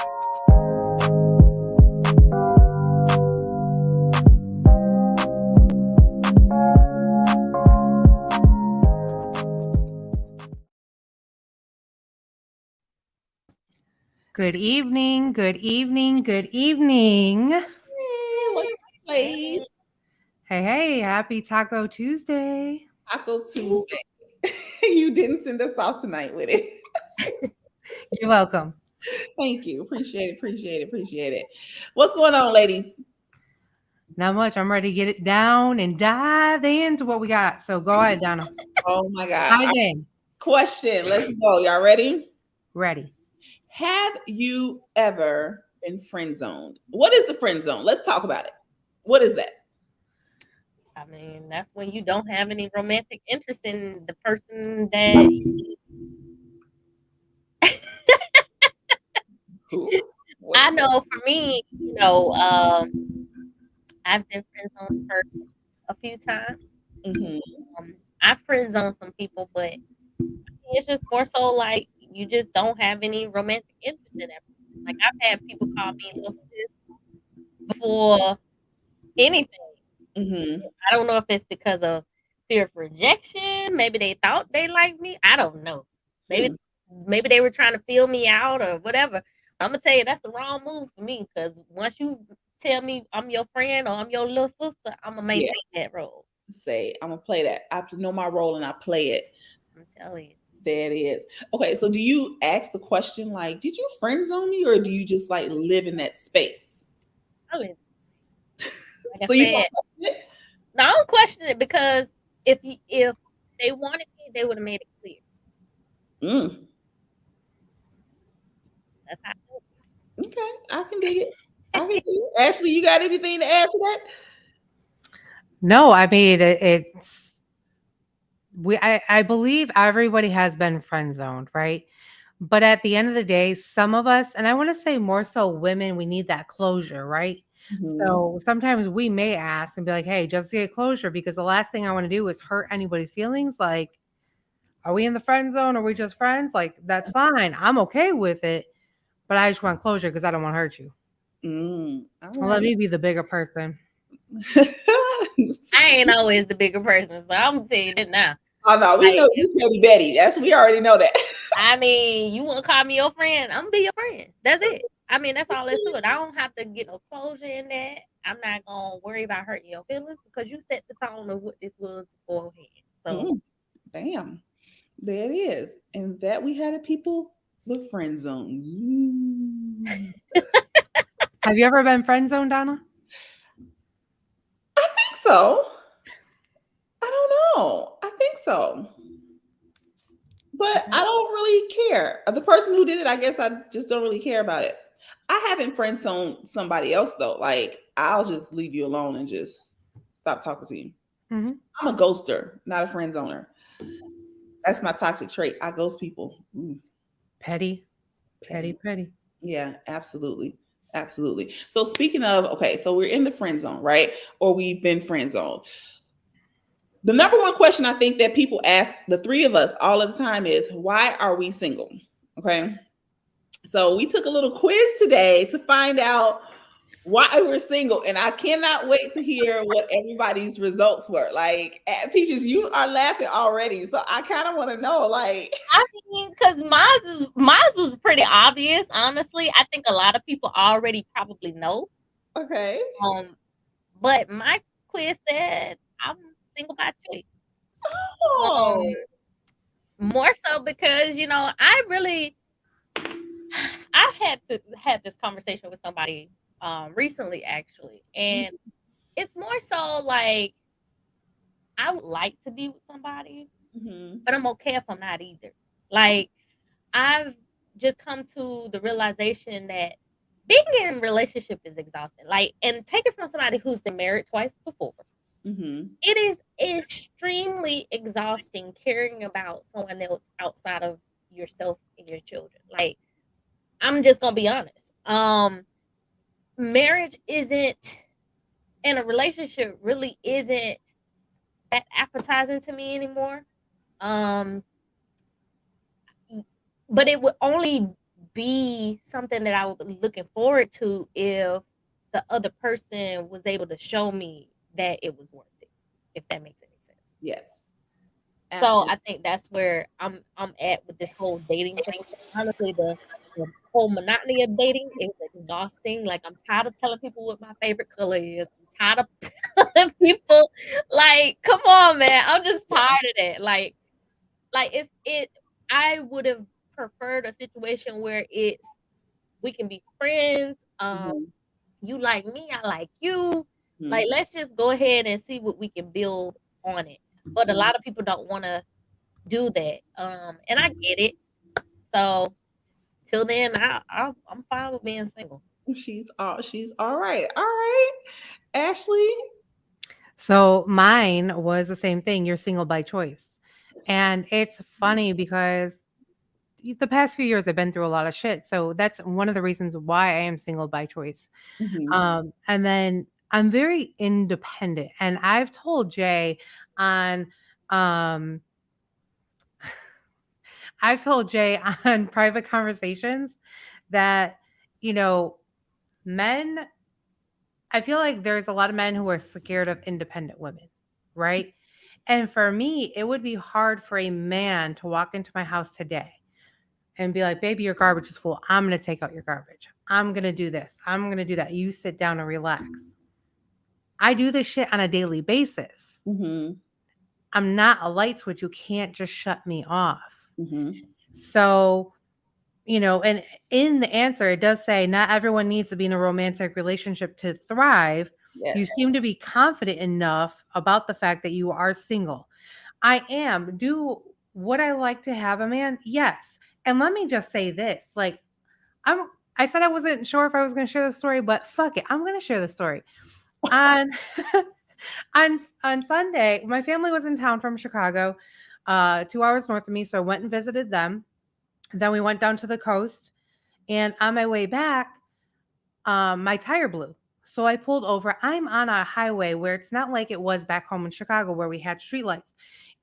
Good evening, good evening, good evening. Hey, what's up, ladies? Hey, happy Taco Tuesday. Taco Tuesday. You didn't send us off tonight with it. You're welcome. Thank you. Appreciate it. What's going on, ladies? Not much. I'm ready to get it down and dive into what we got. So go ahead, Donna. Oh my God. Dive in. Question. Let's go. Y'all ready? Ready. Have you ever been friend zoned? What is the friend zone? Let's talk about it. What is that? I mean, that's when you don't have any romantic interest in the person that Who? I know. For me, I've been friend zoned for a few times. Mm-hmm. I friend zone some people, but it's just more so like you just don't have any romantic interest in that person. Like I've had people call me little sis before anything. Mm-hmm. I don't know if it's because of fear of rejection. Maybe they thought they liked me. I don't know. Maybe they were trying to feel me out or whatever. I'm gonna tell you that's the wrong move for me because once you tell me I'm your friend or I'm your little sister, I'm gonna maintain that role. Say, I'm gonna play that. I know my role and I play it. I'm telling you. There it is. Okay, so do you ask the question like, did you friend zone me, or do you just like live in that space? I live. Like So I you said, don't question it? no, I don't question it because if they wanted me, they would have made it clear. Mm, That's how I do it. okay, I can dig it. I can dig it. Ashley, you got anything to add to that? No, I mean it's I believe everybody has been friend zoned, right? But at the end of the day, some of us, and I want to say more so women, we need that closure, right? Mhm. So sometimes we may ask and be like, hey, just get closure because the last thing I want to do is hurt anybody's feelings. Like, are we in the friend zone? Are we just friends? Like, that's fine. I'm okay with it. But I just want closure because I don't want to hurt you. All Let right. me be the bigger person. I ain't always the bigger person, so I'm gonna tell you that now. Oh no, we Like, know you Petty Betty. We already know that. I mean, you want to call me your friend? I'm gonna be your friend. That's it. I mean, that's all there's to it. I don't have to get no closure in that. I'm not gonna worry about hurting your feelings because you set the tone of what this was beforehand. So Mm, bam. There it is. And that we had a people the friend zone. Have you ever been friend zoned, Donna? I think so. I don't know. I think so. But I don't really care. The person who did it, I guess I just don't really care about it. I haven't friend zoned somebody else though. Like I'll just leave you alone and just stop talking to you. Mm-hmm. I'm a ghoster, not a friend zoner. That's my toxic trait. I ghost people. Ooh, Petty, petty, petty. petty. Yeah, absolutely. Absolutely. So speaking of, okay, so we're in the friend zone, right? Or we've been friend zoned. The number one question I think that people ask the three of us all of the time is why are we single? Okay. So we took a little quiz today to find out why we're single, and I cannot wait to hear what everybody's results were. Like, Peaches, you are laughing already, so I kind of want to know, like, I mean, because mine was pretty obvious. Honestly, I think a lot of people already probably know. okay, But my quiz said I'm single by choice. Um, oh, more so because I really I've had this conversation with somebody recently actually, and it's more so like I would like to be with somebody, mm-hmm. but I'm okay if I'm not either. Like I've just come to the realization that being in a relationship is exhausting. Like, and take it from somebody who's been married twice before. Mm-hmm. It is extremely exhausting caring about someone else outside of yourself and your children. Like, I'm just gonna be honest. Marriage isn't, and a relationship really isn't that appetizing to me anymore. Um, but it would only be something that I would be looking forward to if the other person was able to show me that it was worth it, if that makes any sense. Yes. So I Absolutely. think that's where I'm at with this whole dating thing. Honestly, the whole monotony of dating is exhausting. Like I'm tired of telling people what my favorite color is. I'm tired of telling people, like, come on, man. I'm just tired of that. Like it. I would have preferred a situation where we can be friends. Mhm. You like me, I like you. Mhm. Like, let's just go ahead and see what we can build on it. But a Mhm. lot of people don't want to do that. And I get it. So till then, I'm fine with being single. She's all right. All right. Ashley. So mine was the same thing. You're single by choice. And it's funny because the past few years I've been through a lot of shit. So that's one of the reasons why I am single by choice. Mhm. And then I'm very independent. And I've told Jay on um I've told Jay on private conversations that, you know, men, I feel like there's a lot of men who are scared of independent women, right? And for me, it would be hard for a man to walk into my house today and be like, baby, your garbage is full. I'm going to take out your garbage. I'm going to do this. I'm going to do that. You sit down and relax. I do this shit on a daily basis. Mhm. I'm not a light switch. You can't just shut me off. Mhm. So, and in the answer, it does say not everyone needs to be in a romantic relationship to thrive. You Yes. seem to be confident enough about the fact that you are single. I am. Would I like to have a man? Yes. And let me just say this, like, I said I wasn't sure if I was going to share the story, but fuck it, I'm going to share the story. On on Sunday, my family was in town from Chicago, 2 hours north of me, so I went and visited them. Then we went down to the coast, and on my way back, my tire blew. So I pulled over. I'm on a highway where it's not like it was back home in Chicago where we had streetlights.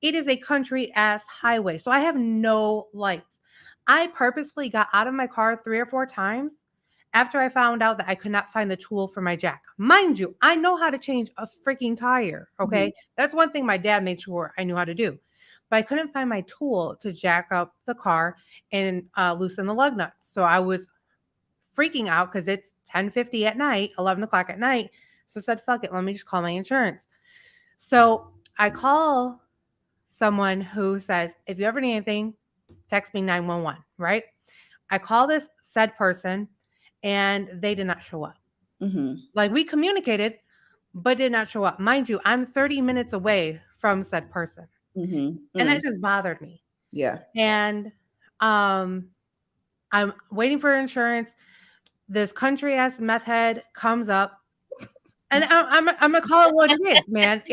It is a country ass highway. So I have no lights. I purposefully got out of my car 3 or 4 times after I found out that I could not find the tool for my jack. Mind you, I know how to change a freaking tire. Okay. Mhm. That's one thing my dad made sure I knew how to do. But I couldn't find my tool to jack up the car and loosen the lug nuts. So I was freaking out because it's 10:50 at night, 11 o'clock at night. So I said, fuck it, let me just call my insurance. So I call someone who says, if you ever need anything, text me 911, right? I call this said person and they did not show up. Mhm. Like we communicated, but did not show up. Mind you, I'm 30 minutes away from said person. Mhm. And that Mm. just bothered me. Yeah. And I'm waiting for insurance. This country ass meth head comes up, and I'm gonna call it what it is, man.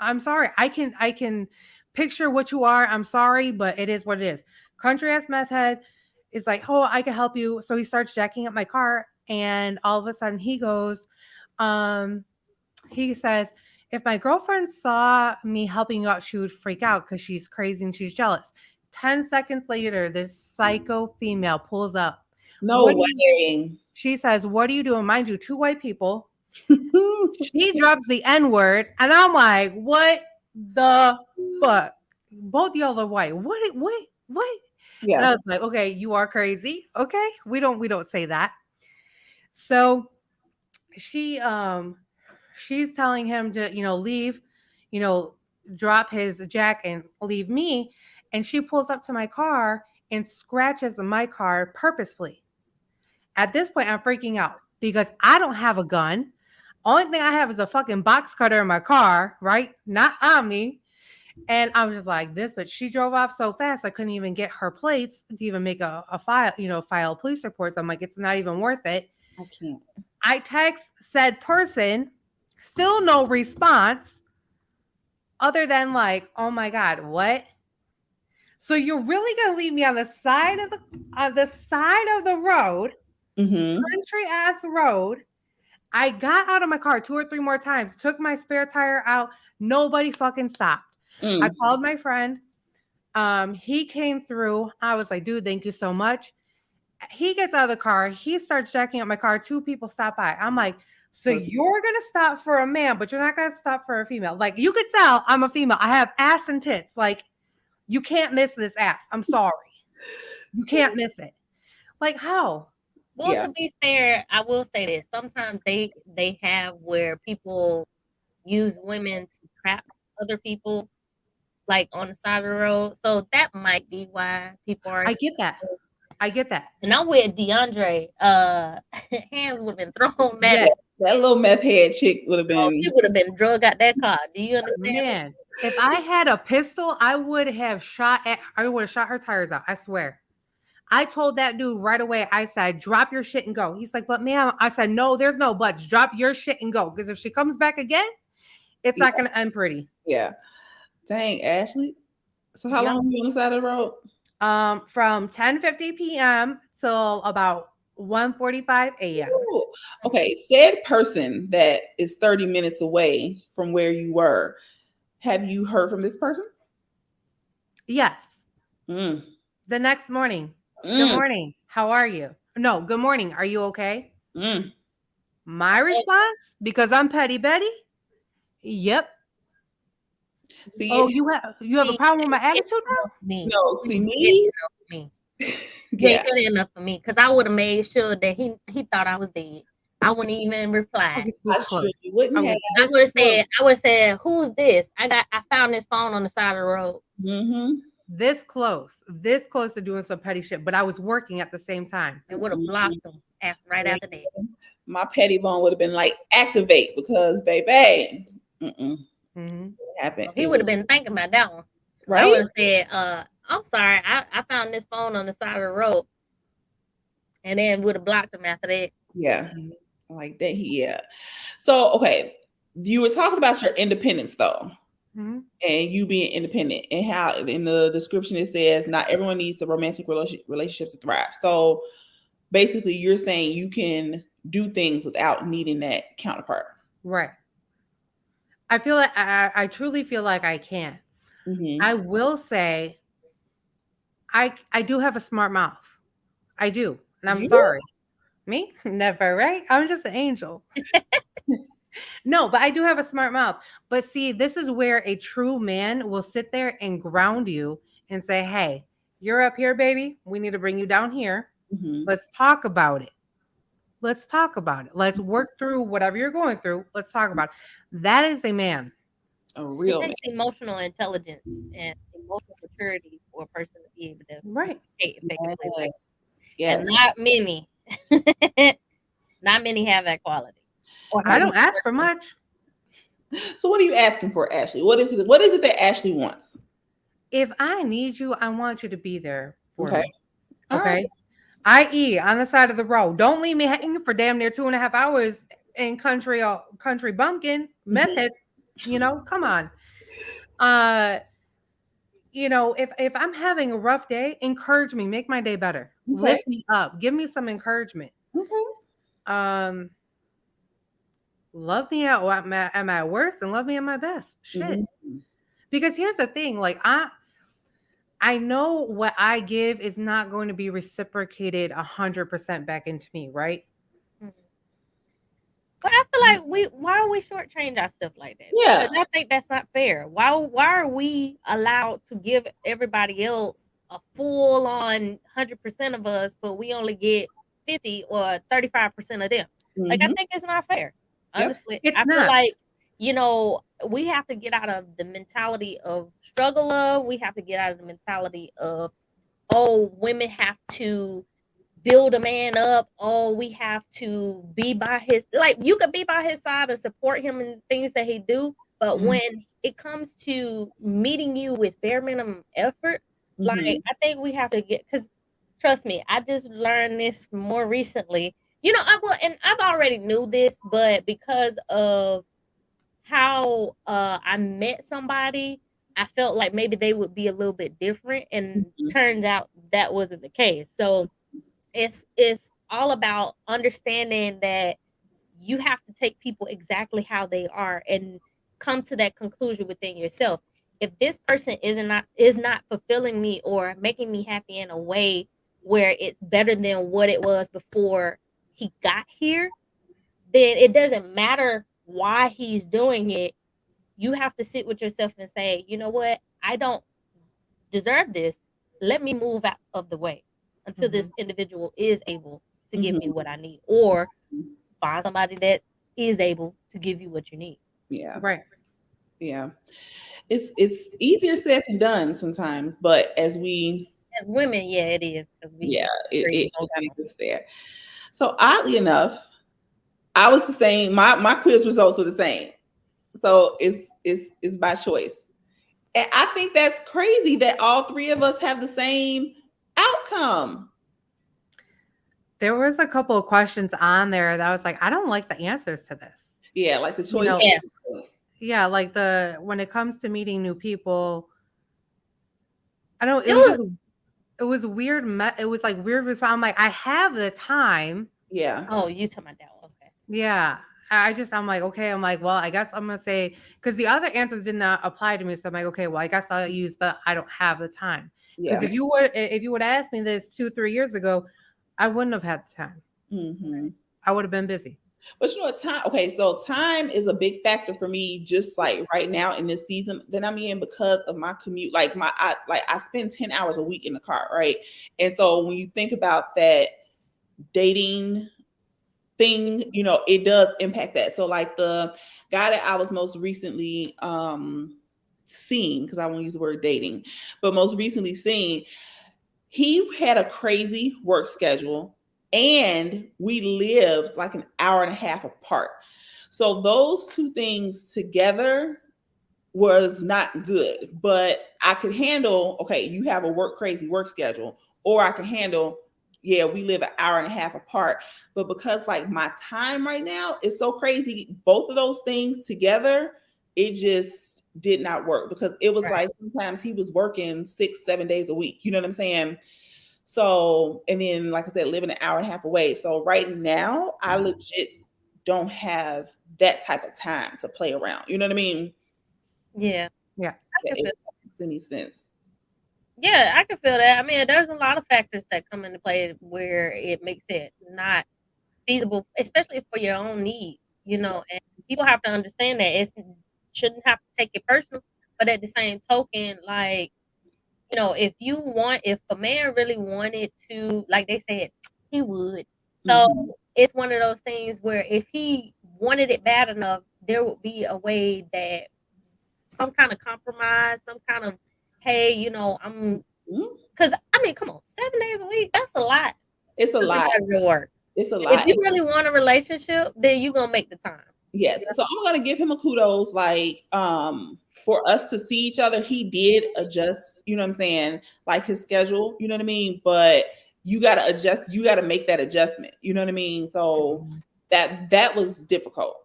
I'm sorry. I can picture what you are. I'm sorry, but it is what it is. Country ass meth head is like, oh, I can help you. So he starts jacking up my car, and all of a sudden he goes, um, he says, if my girlfriend saw me helping you out, she would freak out because she's crazy and she's jealous. 10 seconds later, this psycho female pulls up. No What do you way. She says, what are you doing? Mind you, 2 white people. She drops the N word, and I'm like, what the fuck? Both y'all are white. What? And I Yeah. was like, okay, you are crazy. Okay. We don't say that. So she's telling him to, leave, you know, drop his jack and leave me. And she pulls up to my car and scratches my car purposefully. At this point, I'm freaking out because I don't have a gun. Only thing I have is a fucking box cutter in my car, right? Not Omni. And I was just like, this, but she drove off so fast, I couldn't even get her plates to even make a file, file police reports. I'm like, it's not even worth it. I can't. I text said person, still no response other than like, oh my God, what? So you're really gonna leave me on the side of the road, Mhm. country ass road. I got out of my car 2 or 3 more times, took my spare tire out. Nobody fucking stopped. I Mm. called my friend. He came through. I was like, dude, thank you so much. He gets out of the car. He starts jacking up my car. Two people stop by. I'm like, so you're going to stop for a man, but you're not going to stop for a female. Like, you could tell I'm a female. I have ass and tits. Like, you can't miss this ass. I'm sorry. You can't miss it. Like, how? Well, Yeah. to be fair, I will say this. Sometimes they have where people use women to trap other people, like on the side of the road. So that might be why people are. I get that. I get that. And I'm with DeAndre. Hands would have been thrown. Yes. That little meth head chick would have been. She would have been drug out that car. Do you understand? Man, if I had a pistol, I would have shot her tires out. I swear. I told that dude right away. I said, drop your shit and go. He's like, but ma'am, I said, no, there's no buts. Drop your shit and go. Because if she comes back again, it's not going to end pretty. Yeah. Dang, Ashley. So how long were you on the side of the road? From 10:50 p.m. till about 1:45 a.m. Ooh. Okay, said person that is 30 minutes away from where you were. Have you heard from this person? Yes. Mm. The next morning. Good morning. How are you? No, good morning. Are you okay? Mm. My response, because I'm Petty Betty. Yep. See, oh, you have a problem with my attitude now? Me. No, see me. Me. Yeah. Good enough for me because I would have made sure that he thought I was dead. I wouldn't even reply. I sure you wouldn't have. I would have said, "Who's this?" I found this phone on the side of the road. Mm-hmm. This close to doing some petty shit, but I was working at the same time. It would have blocked him right after that. My petty bone would have been like, activate, because baby, happened. He would have been thinking about that one. Right? I would have said, I'm sorry, I found this phone on the side of the road. And then would have blocked him after that. Yeah. Like that. Yeah. So, okay. You were talking about your independence though. Mm-hmm. And you being independent, and how in the description it says not everyone needs the romantic relationships to thrive. So basically you're saying you can do things without needing that counterpart. Right. I feel like I truly feel like I can. Mm-hmm. I will say I do have a smart mouth. I do. And I'm sorry. Me? Never, right? I'm just an angel. No, but I do have a smart mouth. But see, this is where a true man will sit there and ground you and say, hey, you're up here, baby. We need to bring you down here. Mm-hmm. Let's talk about it. Let's talk about it. Let's work through whatever you're going through. Let's talk about it. That is a man. A real man. It takes emotional intelligence and emotional maturity for a person to be able to communicate effectively. Yes. And not many. Not many have that quality. I don't ask for much. So what are you asking for, Ashley? What is it that Ashley wants? If I need you, I want you to be there for me. Okay. Right. I.e. on the side of the road. Don't leave me hanging for damn near 2.5 hours in country bumpkin method. Come on. If I'm having a rough day, encourage me, make my day better. Okay. Lift me up, give me some encouragement. Okay. Love me at my worst and love me at my best. Shit. Mm-hmm. Because here's the thing, like I know what I give is not going to be reciprocated 100% back into me, right? Mm-hmm. But I feel like why are we shortchange ourselves like that? Yeah. Because I think that's not fair. Why are we allowed to give everybody else a full on 100% of us, but we only get 50 or 35% of them? Mm-hmm. Like, I think it's not fair. Honestly, it's I feel not. like, we have to get out of the mentality of struggle of, we have to get out of the mentality of, oh, women have to build a man up. Oh, we have to be by his, like, you could be by his side and support him in things that he do. But mm-hmm. when it comes to meeting you with bare minimum effort, mm-hmm. like, I think we have to because trust me, I just learned this more recently. And I've already knew this, but because of how I met somebody, I felt like maybe they would be a little bit different, and mm-hmm. turns out that wasn't the case. So it's all about understanding that you have to take people exactly how they are and come to that conclusion within yourself. If this person is not fulfilling me or making me happy in a way where it's better than what it was before he got here, then it doesn't matter why he's doing it. You have to sit with yourself and say, you know what? I don't deserve this. Let me move out of the way until this individual is able to give me what I need, or find somebody that is able to give you what you need. Yeah. Right. Yeah. It's easier said than done sometimes, but as women, yeah, it is, because it gets there. So oddly enough, I was the same. My quiz results were the same. So it's by choice. And I think that's crazy that all three of us have the same outcome. There was a couple of questions on there that I was like, I don't like the answers to this. Yeah, like the choice. Yeah, like when it comes to meeting new people, I don't. It was weird. It was like weird response. I'm like, I have the time. Yeah. Oh, you talking about that one? Okay. Yeah. I'm like, okay. I'm like, well, I guess I'm gonna say, because the other answers did not apply to me. So I'm like, okay, well, I guess I'll use I don't have the time. Because if you would ask me this 2-3 years ago, I wouldn't have had the time. Mm-hmm. I would have been busy. But you know what, time? Okay, so time is a big factor for me. Just like right now in this season that I'm in, because of my commute. Like I spend 10 hours a week in the car, right? And so when you think about that dating thing, you know, it does impact that. So like the guy that I was most recently seeing, because I won't use the word dating, but most recently seeing, he had a crazy work schedule and we lived like an hour and a half apart. So those two things together was not good, but I could handle, okay, you have a crazy work schedule, or I could handle, yeah, we live an hour and a half apart. But because like my time right now is so crazy, both of those things together, it just did not work, because it was like sometimes he was working 6-7 days a week. You know what I'm saying? So, and then like I said, living an hour and a half away. So right now I legit don't have that type of time to play around. You know what I mean? Yeah. It makes any sense. Yeah, I can feel that. I mean, there's a lot of factors that come into play where it makes it not feasible, especially for your own needs, you know, and people have to understand that it shouldn't have to take it personal. But at the same token, like, you know, if a man really wanted to, like they said, he would. So it's one of those things where if he wanted it bad enough, there would be a way that some kind of compromise, some kind of, hey, you know, because I mean, come on, 7 days a week, that's a lot. It's a lot. Work. It's a lot. If you really want a relationship, then you're gonna make the time. Yes. So I'm gonna give him a kudos, like for us to see each other, he did adjust, you know what I'm saying, like his schedule, you know what I mean? But you gotta adjust, you gotta make that adjustment, you know what I mean? So that was difficult.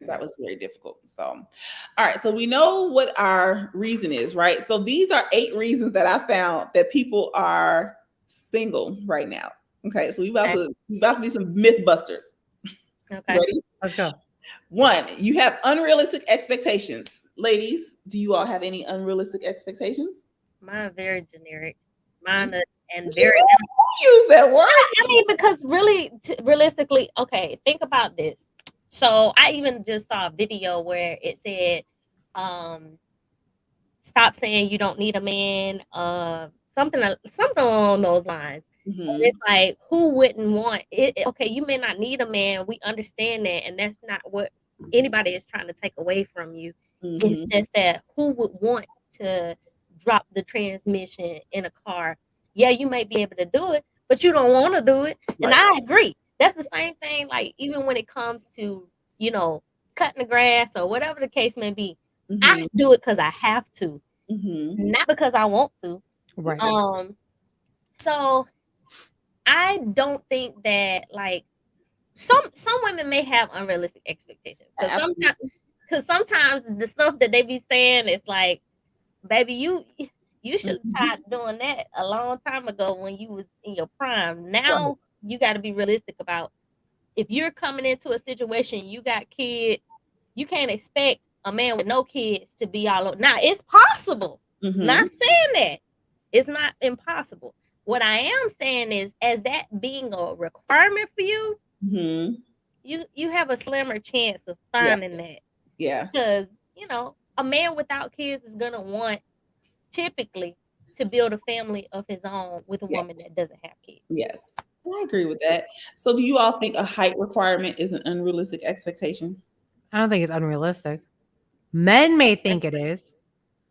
That was very difficult. So all right, so we know what our reason is, right? So these are 8 reasons that I found that people are single right now. Okay, so we about to be some myth busters. Okay. Ready? Let's go. 1, you have unrealistic expectations. Ladies, do you all have any unrealistic expectations? Mine are very generic. Mine are, and very. Use that word. I mean, because really, realistically, okay, think about this. So I even just saw a video where it said, "Stop saying you don't need a man." Something along those lines. Mm-hmm. It's like, who wouldn't want it? Okay, you may not need a man. We understand that, and that's not what anybody is trying to take away from you. Mm-hmm. It's just that who would want to drop the transmission in a car? Yeah, you might be able to do it, but you don't want to do it. Right. And I agree. That's the same thing. Like, even when it comes to, you know, cutting the grass or whatever the case may be, I do it because I have to, not because I want to. Right. So I don't think that, like, some women may have unrealistic expectations, because sometimes the stuff that they be saying is like, baby, you should have tried doing that a long time ago when you was in your prime. Now you got to be realistic about, if you're coming into a situation, you got kids, you can't expect a man with no kids to be all over. Now, it's possible. Not saying that it's not impossible. what I am saying is, as that being a requirement for you, Mm-hmm. you have a slimmer chance of Yeah. finding that. Yeah. Because, a man without kids is going to want typically to build a family of his own with a Yeah. woman that doesn't have kids. Yes. I agree with that. So do you all think a height requirement is an unrealistic expectation? I don't think it's unrealistic. Men may think it is.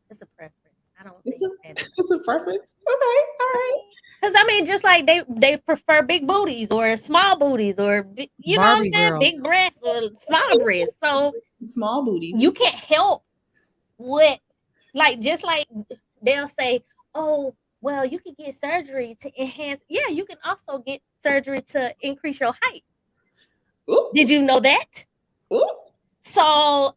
It's a preference. I don't It's think a, that is. it's a preference. Okay. All right. Because I mean, just like they prefer big booties or small booties or you know what I'm Barbie saying, girls. big breasts or small breasts. So Small booties. you can't help what, like, just like they'll say, oh, well, you can get surgery to enhance. Yeah, you can also get surgery to increase your height. Ooh, Did you know that? ooh. So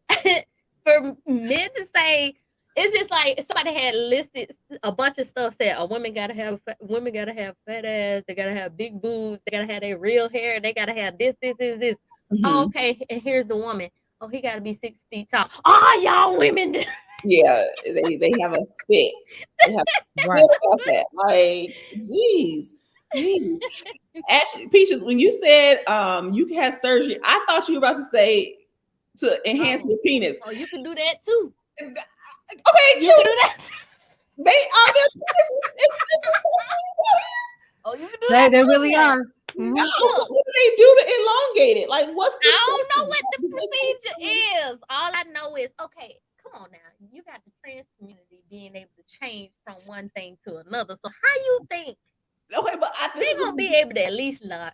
for men to say, it's just like somebody had listed a bunch of stuff. Said a women gotta have fat ass, they gotta have big boobs, they gotta have their real hair, they gotta have this. Mhm. Oh, okay, and here's the woman. Oh, he gotta be 6 feet tall. Oh, y'all women. Yeah, they have a fit. They have a Right. fit about that. Like, geez. Actually, Peaches, when you said you can have surgery, I thought you were about to say to enhance your penis. Oh, you can do that too. Okay, You can do that. they are their penises. Oh, you can do They, that. they too, really then. are. Mhm. No, what do they do to elongate it? Like, what's the I don't know steps? what the procedure is. All I know is, okay, come on now. You got the trans community being able to change from one thing to another. So how you think Okay, but they gonna be able to at least not?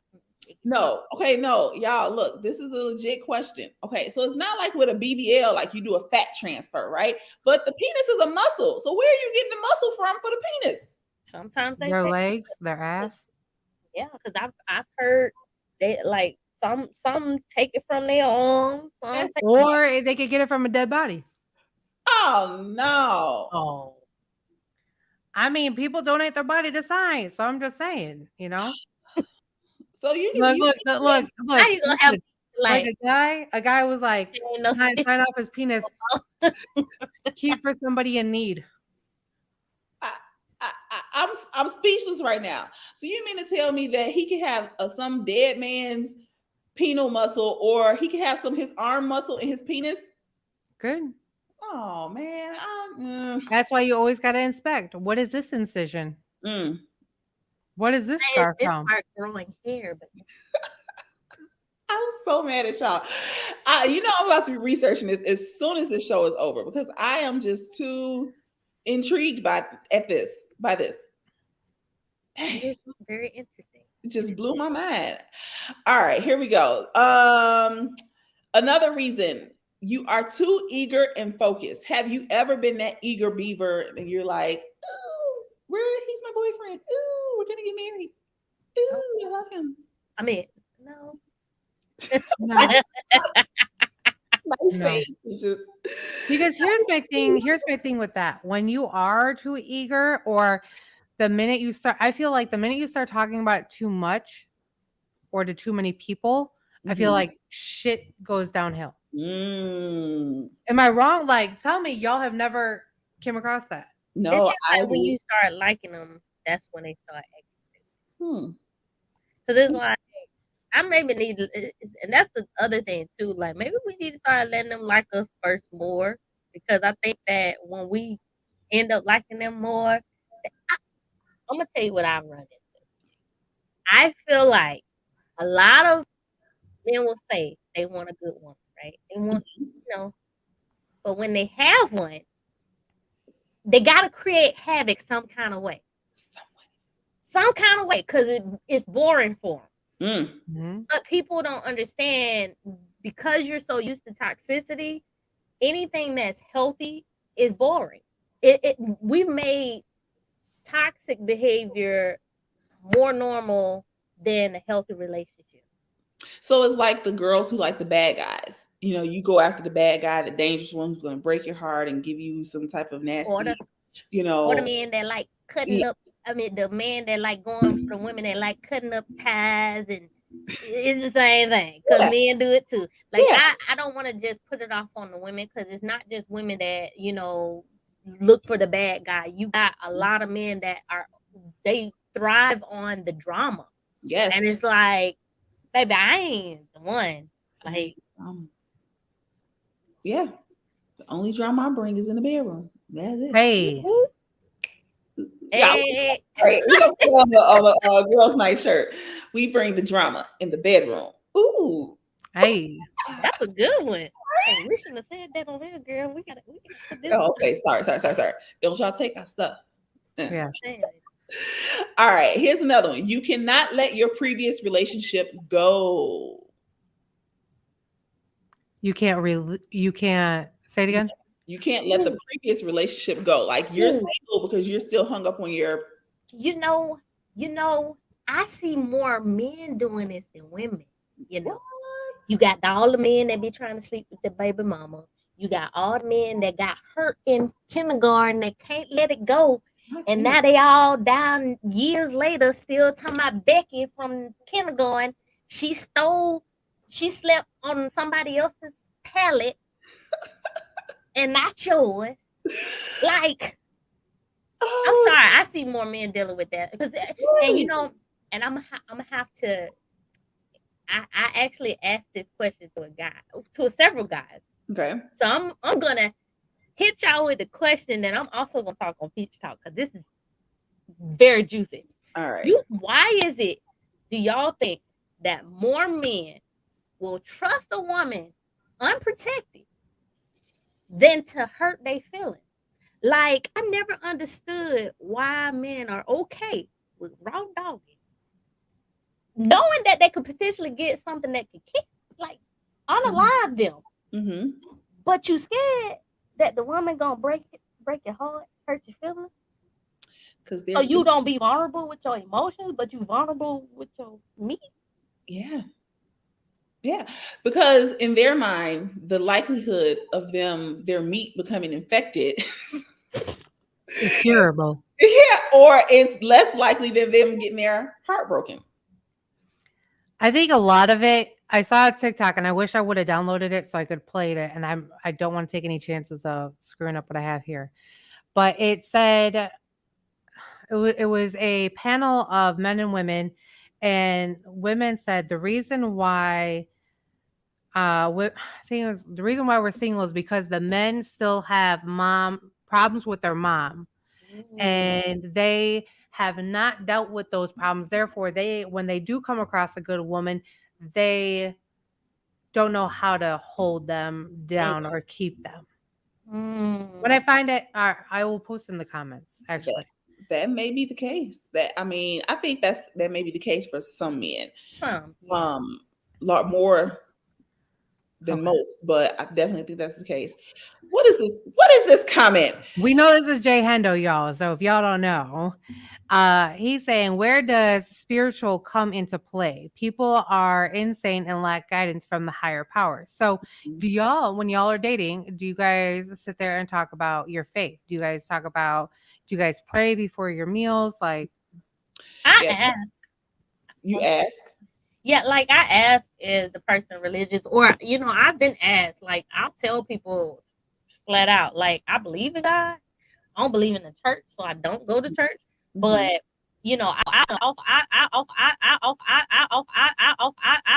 No, okay, no, y'all. Look, this is a legit question. Okay, so it's not like with a BBL, like you do a fat transfer, right? But the penis is a muscle. So where are you getting the muscle from for the penis? Sometimes they Their take, legs, their ass. yeah, because I've heard they like some take it from their arm, some Yes. take Or they could get it from a dead body. Oh no! oh. I mean, people donate their body to science. So I'm just saying, So you can Look, you look, can- look, How look. you gonna have listen, like a guy was like, ain't no sign off his penis, keep for somebody in need. I'm speechless right now. So you mean to tell me that he can have some dead man's penile muscle, or he can have some of his arm muscle in his penis? Good. Oh man, That's why you always got to inspect. What is this incision? mm. What is this is scar this from? part growing hair, but I'm so mad at y'all. I'm about to be researching this as soon as this show is over because I am just too intrigued by this. it's very interesting. It just blew my mind. All right, here we go. Another reason you are too eager and focused. Have you ever been that eager beaver and you're like, ooh, he's my boyfriend. Ooh, we're gonna get married. Ooh, I love him. I mean, no. No. Nice No. face. It's just Because here's my thing with that. When you are too eager, or I feel like the minute you start talking about it too much or to too many people, I feel Mhm. like shit goes downhill. Mm. Am I wrong? Like, tell me, y'all have never came across that. No, It seems I like when agree. you start liking them, that's when they start acting. Hmm. Because it's like I maybe need to, and that's the other thing too. Like maybe we need to start letting them like us first more, because I think that when we end up liking them more, I'm gonna tell you what I've run into. I feel like a lot of men will say they want a good one, right? They want, but when they have one, they gotta create havoc some kind of way. Because it's boring for them. Mm. Mhm. But people don't understand, because you're so used to toxicity, anything that's healthy is boring. We've made toxic behavior more normal than a healthy relationship. So it's like the girls who like the bad guys. You go after the bad guy, the dangerous one who's going to break your heart and give you some type of nasty, Or the man that like cutting up. I mean, the man that like going for the women that like cutting up ties, and it's the same thing because men do it too. Like I don't want to just put it off on the women, because it's not just women that look for the bad guy. You got a lot of men that thrive on the drama. Yes. And it's like, baby, I ain't the one. Like, yeah. The only drama I bring is in the bedroom. That's it. Hey, Yeah, hey, right. We gonna put on the girls' night shirt. We bring the drama in the bedroom. Ooh. hey. that's a good one. Hey, we shouldn't have said that on there, girl. We gotta put this. Oh, okay. Sorry. Don't y'all take our stuff. Yeah. All right. Here's another one. You cannot let your previous relationship go. You can't say it again. You can't let the previous relationship go. Like you're single because you're still hung up on your. You know, I see more men doing this than women. You know, you got all the men that be trying to sleep with the baby mama. You got all the men that got hurt in kindergarten that can't let it go. And now they all down years later, still talking about Becky from kindergarten. She slept on somebody else's pallet and not yours. Like, I'm sorry, I see more men dealing with that because, and you know, and I'm gonna have to. I actually asked this question to several guys. Okay. So I'm gonna hit y'all with the question, and I'm also gonna talk on Peach Talk because this is very juicy. All right. Why is it? Do y'all think that more men will trust a woman unprotected than to hurt their feelings? Like, I never understood why men are okay with raw dogging, knowing that they could potentially get something that could kill, like, unalive them. Mm-hmm. But you scared that the woman gonna break your heart, hurt your feelings. Because so you don't be vulnerable with your emotions, but you vulnerable with your meat. Yeah. Yeah, because in their mind, the likelihood of their meat becoming infected It's curable. Yeah, or it's less likely than them getting their heart broken. I think a lot of it, I saw a TikTok and I wish I would have downloaded it so I could play it. And I don't want to take any chances of screwing up what I have here. But it said it was a panel of men and women, and women said the reason why I think it was the reason why we're single is because the men still have problems with their mom, and they have not dealt with those problems. Therefore, when they do come across a good woman, they don't know how to hold them down or keep them. When I find it, I will post in the comments. Actually, that may be the case. I think that may be the case for some men. Some, a lot more than most, but I definitely think that's the case. What is this comment? We know this is Jay Hendo, y'all. So if y'all don't know, he's saying, where does spiritual come into play? People are insane and lack guidance from the higher power. So do y'all, when y'all are dating, do you guys sit there and talk about your faith? Do you guys pray before your meals? Like, I ask. You ask? Yeah, like I ask, is the person religious? Or, I've been asked, like, I'll tell people flat out, like, I believe in God. I don't believe in the church, so I don't go to church. But I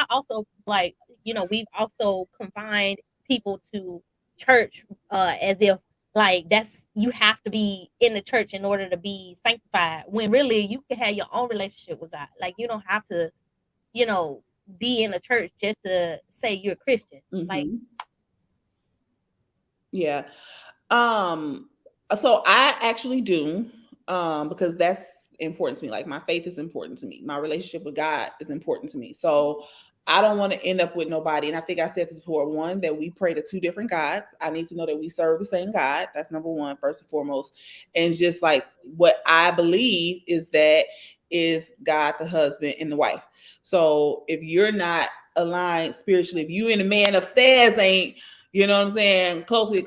also like, we've also confined people to church as if like you have to be in the church in order to be sanctified, when really you can have your own relationship with God. Like, you don't have to be in a church just to say you're a Christian. Like, yeah. So I actually do, because that's important to me. Like, my faith is important to me. My relationship with God is important to me. So I don't want to end up with nobody. And I think I said this before. One, that we pray to two different gods. I need to know that we serve the same God. That's number one, first and foremost. And just like what I believe is God, the husband, and the wife. So if you're not aligned spiritually, if you and the man upstairs ain't, you know what I'm saying, close, then we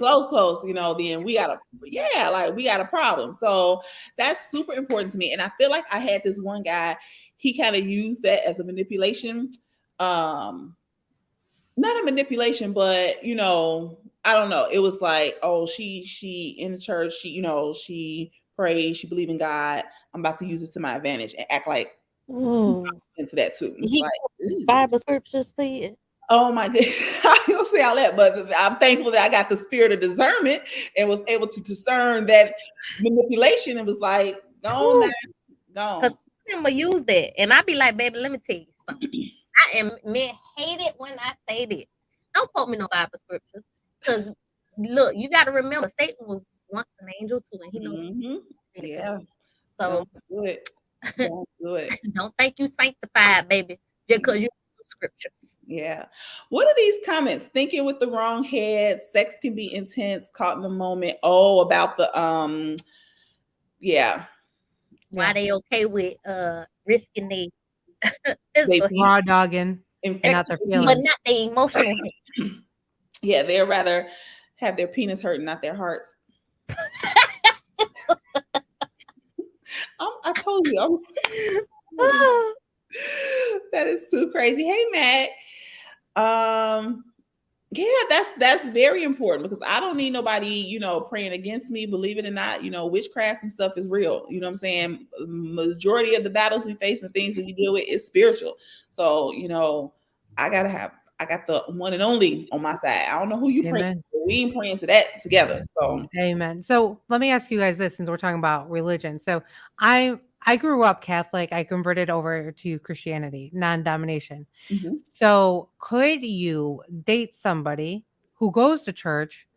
got a problem. So that's super important to me. And I feel like I had this one guy, he kind of used that as a manipulation. Not a manipulation, but I don't know. It was like, oh, she in the church, she prays, she believe in God. I'm about to use this to my advantage and act like Ooh. into that too. It's He like, ooh. Bible scriptures to you. Oh my goodness. I don't say all that, but I'm thankful that I got the spirit of discernment and was able to discern that manipulation. It was like, gone now, gone. Because I'm gonna use that. And I be like, baby, let me tell you something. I am men hate it when I say this. Don't quote me no Bible scriptures. Because look, you gotta remember Satan was once an angel too, and he knows Mhm. Yeah. so Don't do it. Don't do it. don't think you sanctified, baby, just because you know scriptures. Yeah. What are these comments? Thinking with the wrong head, sex can be intense, caught in the moment. Oh, about the yeah. Why Yeah. they okay with risking their They physical health, Raw dogging and not their infected but feelings. not their emotional health. Yeah, they'd rather have their penis hurt, not their hearts. I told you. That is too crazy. Hey, Matt. Yeah, that's very important because I don't need nobody, praying against me. Believe it or not, witchcraft and stuff is real. You know what I'm saying? Majority of the battles we face and things that we deal with is spiritual. So, I got the one and only on my side. I don't know who you praying. Amen. We ain't praying to that together. So Amen. So let me ask you guys this, since we're talking about religion. So I grew up Catholic. I converted over to Christianity, non-domination. mhm. So could you date somebody who goes to church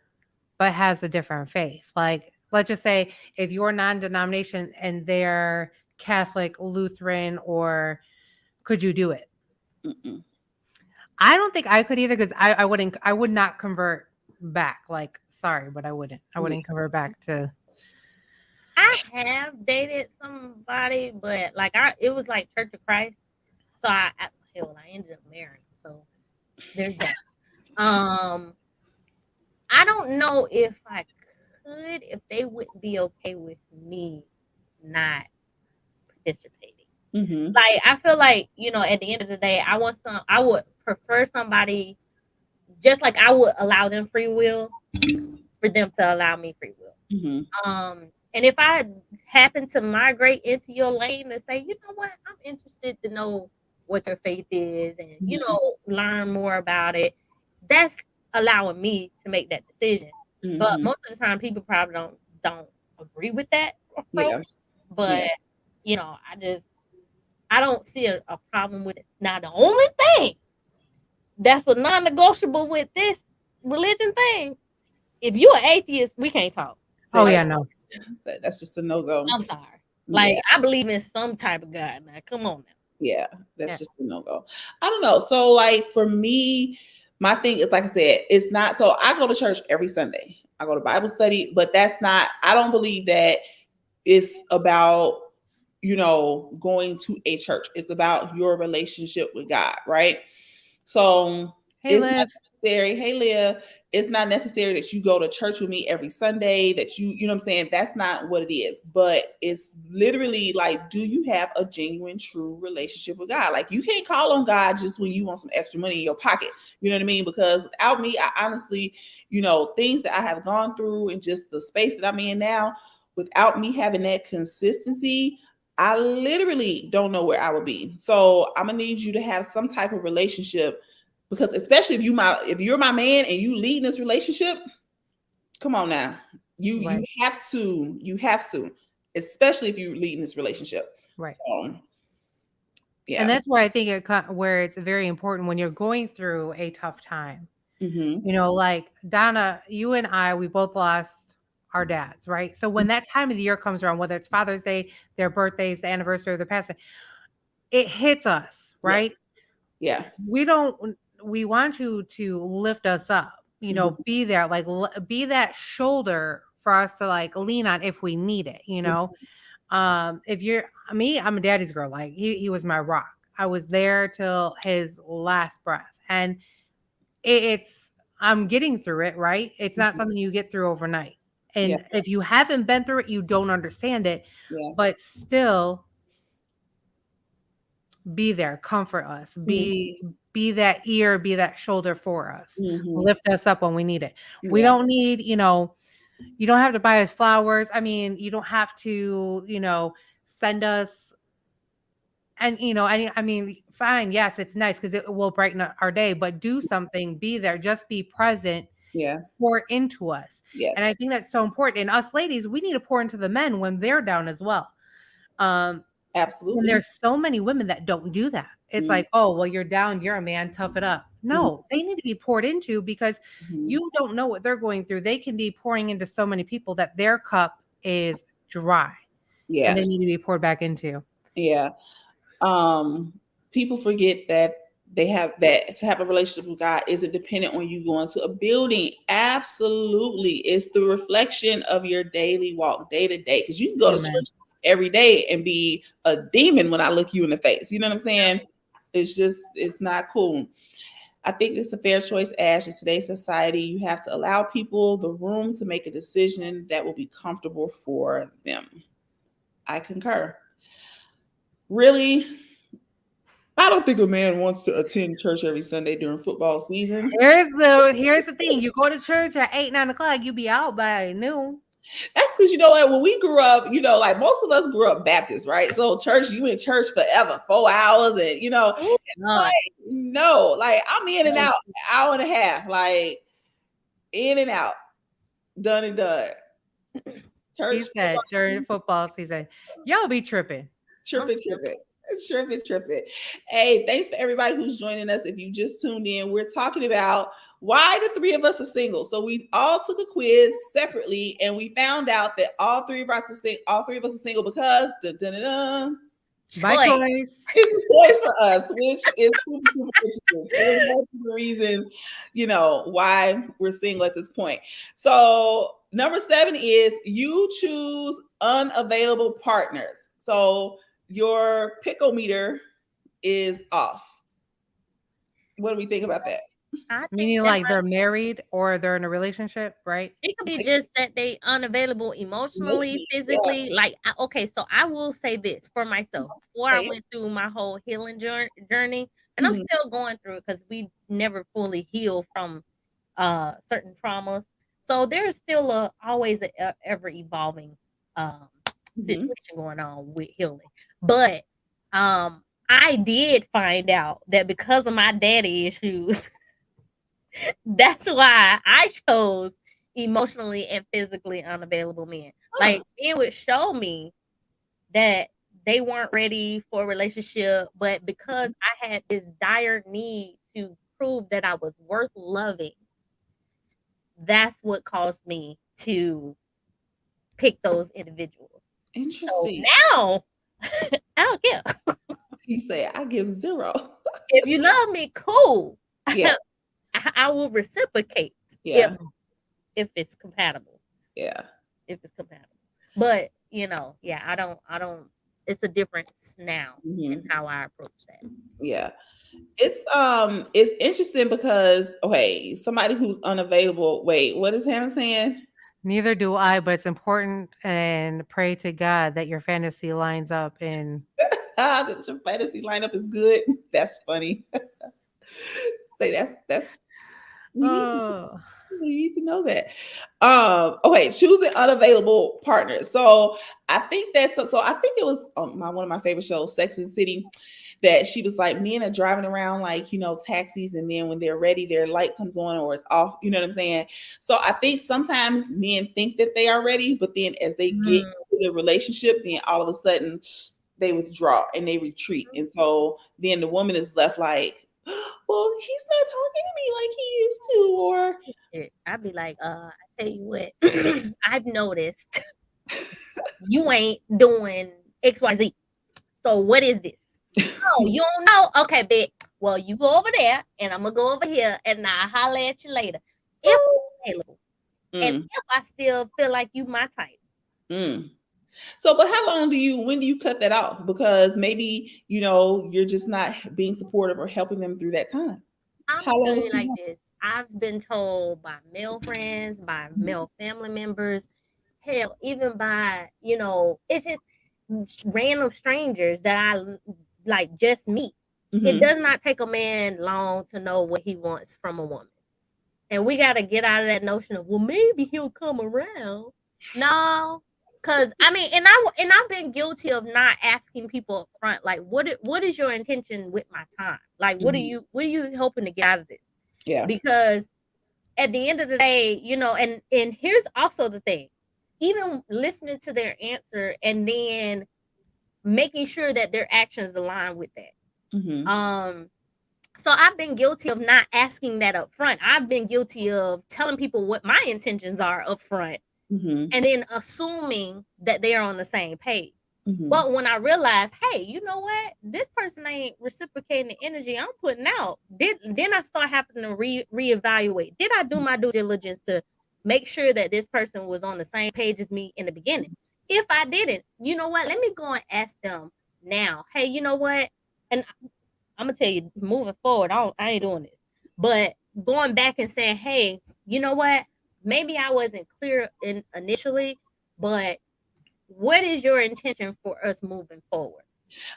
but has a different faith? Like, let's just say if you're non-denomination and they're Catholic, Lutheran, or could you do it? Mm-mm. I don't think I could either, because I would not convert back. Like, sorry, but I wouldn't convert back to. I have dated somebody, but like it was like Church of Christ. So I ended up marrying. So there's that. I don't know if I could, if they would be okay with me not participating. Mhm. Like I feel like, at the end of the day, I would prefer somebody just like I would allow them free will for them to allow me free will. Mhm. And if I happen to migrate into your lane and say, you know what, I'm interested to know what your faith is and, learn more about it, that's allowing me to make that decision. But Mhm. most of the time people probably don't agree with that approach. Yeah. But, Yeah. I don't see a problem with it. Now, the only thing that's a non-negotiable with this religion thing, if you're an atheist, we can't talk. Oh yeah, no. That's just a no-go. I'm sorry. Like, Yeah. I believe in some type of God now. Come on now. Yeah, that's Yeah. just a no-go. I don't know. So, like, for me, my thing is, like I said, it's not so I go to church every Sunday. I go to Bible study, but that's not, I don't believe that it's about, going to a church. It's about your relationship with God, right? So Hey, it's not Liv. necessary. Hey, Leah, it's not necessary that you go to church with me every Sunday, that you know what I'm saying? That's not what it is. But it's literally like, do you have a genuine, true relationship with God? Like, you can't call on God just when you want some extra money in your pocket. You know what I mean? Because without me, I honestly, things that I have gone through and just the space that I'm in now, without me having that consistency, I literally don't know where I would be. So I'm gonna need you to have some type of relationship, because especially if you're my man and you lead in this relationship, come on now. You have to, especially if you lead in this relationship. Right. So yeah. And that's where I think where it's very important when you're going through a tough time. Mm-hmm. Like Donna, you and I, we both lost our dads, right? So when that time of the year comes around, whether it's Father's Day, their birthdays, the anniversary of their passing, it hits us, right? Yeah. We want you to lift us up, Mhm. be there, like be that shoulder for us to like lean on if we need it, if you're me, I'm a daddy's girl. Like he was my rock. I was there till his last breath. And I'm getting through it, right? It's not something you get through overnight. And if you haven't been through it, you don't understand it. Yeah. But still be there, comfort us, be that ear, be that shoulder for us, Mhm. lift us up when we need it. We Yeah. don't need, You don't have to buy us flowers. I mean, you don't have to, send us, and I mean, fine, yes, it's nice because it will brighten our day, but do something, be there, just be present, Yeah. pour into us. Yes. And I think that's so important. And us ladies, we need to pour into the men when they're down as well. And Absolutely. there's so many women that don't do that. It's like, oh, well, you're down, you're a man, tough it up. No, they need to be poured into because you don't know what they're going through. They can be pouring into so many people that their cup is dry. Yeah. And they need to be poured back into. Yeah. People forget that they have that to have a relationship with God isn't dependent on you going to a building. Absolutely. It's the reflection of your daily walk, day to day. Because you can go to church every day and be a demon when I look you in the face. You know what I'm saying? It's not cool. I think it's a fair choice, Ash. In today's society, you have to allow people the room to make a decision that will be comfortable for them. I concur. Really, I don't think a man wants to attend church every Sunday during football season. Here's the thing. You go to church at 8, 9 o'clock, you be out by noon. That's because you know what? When we grew up, like most of us grew up Baptist, right? So church, you in church forever, 4 hours, and no, like I'm in and out, an hour and a half, like in and out, done and done. Church. He said during football season, y'all be tripping. Tripping. Hey, thanks for everybody who's joining us. If you just tuned in, we're talking about why the three of us are single. So we all took a quiz separately, and we found out that all three of us are single because by choice. It's a choice for us, which is multiple reasons, why we're single at this point. So number 7 is you choose unavailable partners. So your pickle meter is off. What do we think about that? Meaning like they're married or they're in a relationship, right? It could be just that they unavailable emotionally, physically. Yeah. Okay, so I will say this for myself. Before I went through my whole healing journey, and I'm still going through it because we never fully heal from certain traumas. So there's still always an ever evolving situation going on with healing. But I did find out that because of my daddy issues, that's why I chose emotionally and physically unavailable men. Like, it would show me that they weren't ready for a relationship, but because I had this dire need to prove that I was worth loving, that's what caused me to pick those individuals. Interesting. So now, I don't care. He said, I give 0. If you love me, cool. Yeah. I will reciprocate. Yeah. If it's compatible. Yeah. If it's compatible. But, I don't, it's a difference now in how I approach that. Yeah. It's interesting because, okay, somebody who's unavailable. Wait, what is Hannah saying? Neither do I, but it's important, and pray to God that your fantasy lines up and that your fantasy lineup is good. That's funny. Say that's you need to know that. Okay, choosing unavailable partners. So I think that's so I think it was one of my favorite shows, Sex and the City, that she was like, men are driving around like, taxis, and then when they're ready, their light comes on or it's off. You know what I'm saying? So I think sometimes men think that they are ready, but then as they get into the relationship, then all of a sudden they withdraw and they retreat. And so then the woman is left like, well, he's not talking to me like he used to, or I'd be like, I tell you what, I've noticed you ain't doing XYZ. So what is this? Oh, you don't know? Okay, bet. Well, you go over there, and I'm gonna go over here, and I'll holler at you later if available, and if I still feel like you my type. So, but when do you cut that off? Because maybe, you're just not being supportive or helping them through that time. I'm telling you like this. I've been told by male friends, by male family members, hell, even by, it's just random strangers that I just meet. It does not take a man long to know what he wants from a woman. And we got to get out of that notion of, well, maybe he'll come around. No, because I mean, and I've been guilty of not asking people up front, like, what is your intention with my time? Like, what are you hoping to get out of this? Yeah. Because at the end of the day, you know, and here's also the thing, even listening to their answer and then making sure that their actions align with that. So I've been guilty of not asking that up front. I've been guilty of telling people what my intentions are up front and then assuming that they're on the same page. But when I realized, hey, you know what? This person ain't reciprocating the energy I'm putting out. Then I start having to reevaluate. Did I do my due diligence to make sure that this person was on the same page as me in the beginning? If I didn't, you know what? Let me go and ask them now. Hey, you know what? And I'm gonna tell you, moving forward, I ain't doing this. But going back and saying, hey, you know what? Maybe I wasn't clear initially, but what is your intention for us moving forward?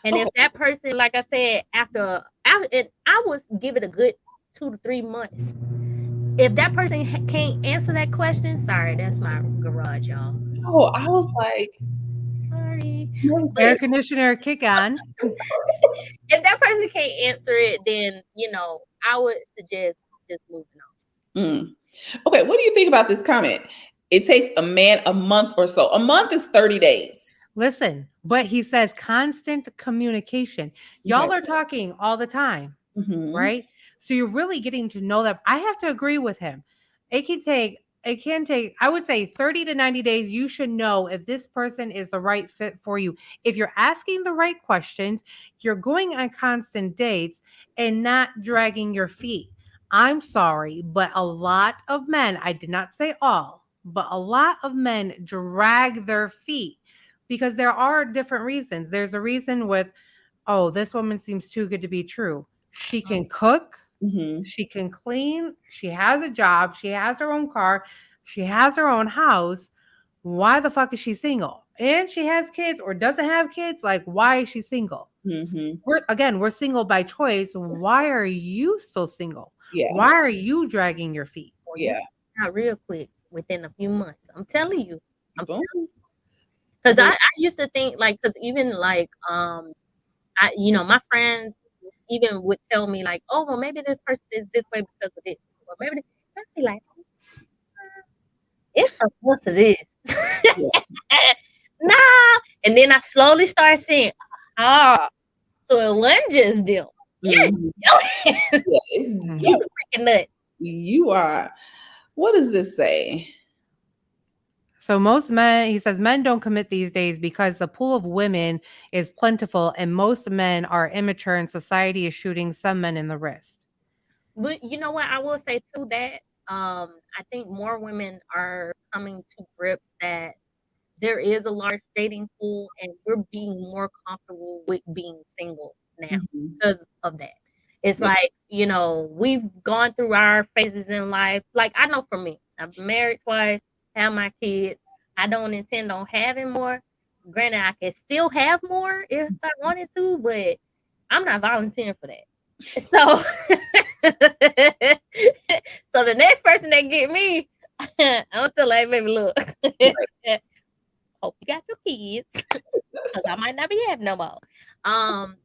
And if that person, like I said, after I was give it a good 2 to 3 months. If that person can't answer that question, sorry, that's my garage, y'all. Oh, I was like, sorry. Air conditioner kick on. If that person can't answer it, then you know, I would suggest just moving on. Okay, what do you think about this comment? It takes a man a month or so. A month is 30 days. Listen, but he says constant communication. Y'all are talking all the time, right? So you're really getting to know them. I have to agree with him. It can take, I would say 30 to 90 days. You should know if this person is the right fit for you. If you're asking the right questions, you're going on constant dates and not dragging your feet. I'm sorry, but a lot of men, I did not say all, but a lot of men drag their feet because there are different reasons. There's a reason with, oh, this woman seems too good to be true. She can cook. She can clean. She has a job. She has her own car. She has her own house. Why the fuck is she single? And she has kids or doesn't have kids. Like, why is she single? We're single by choice. Why are you still single? Yeah. Why are you dragging your feet? Yeah. Not real quick within a few months. I'm telling you. Because I used to think like, because even like my friends even would tell me like, oh, well, maybe this person is this way because of this, or maybe I'd be like, it's supposed to this. Nah. And then I slowly start saying, so it wasn't just them. You freaking nut. You are. What does this say? So most men, he says, men don't commit these days because the pool of women is plentiful and most men are immature and society is shooting some men in the wrist. But you know what? I will say too that I think more women are coming to grips that there is a large dating pool and we're being more comfortable with being single now because of that. It's like, you know, we've gone through our phases in life. Like I know for me, I've been married twice, have my kids. I don't intend on having more. Granted, I can still have more if I wanted to, but I'm not volunteering for that. So, so the next person that get me, I'm gonna tell like, baby, look, hope you got your kids, because I might not be having no more.